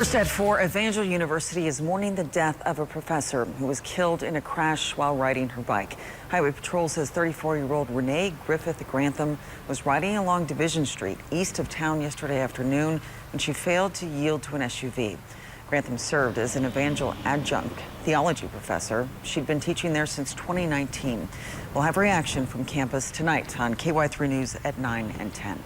First at 4, Evangel University is mourning the death of a professor who was killed in a crash while riding her bike. Highway Patrol says 34-year-old Renee Griffith Grantham was riding along Division Street east of town yesterday afternoon when she failed to yield to an SUV. Grantham served as an Evangel adjunct theology professor. She'd been teaching there since 2019. We'll have reaction from campus tonight on KY3 News at 9 and 10.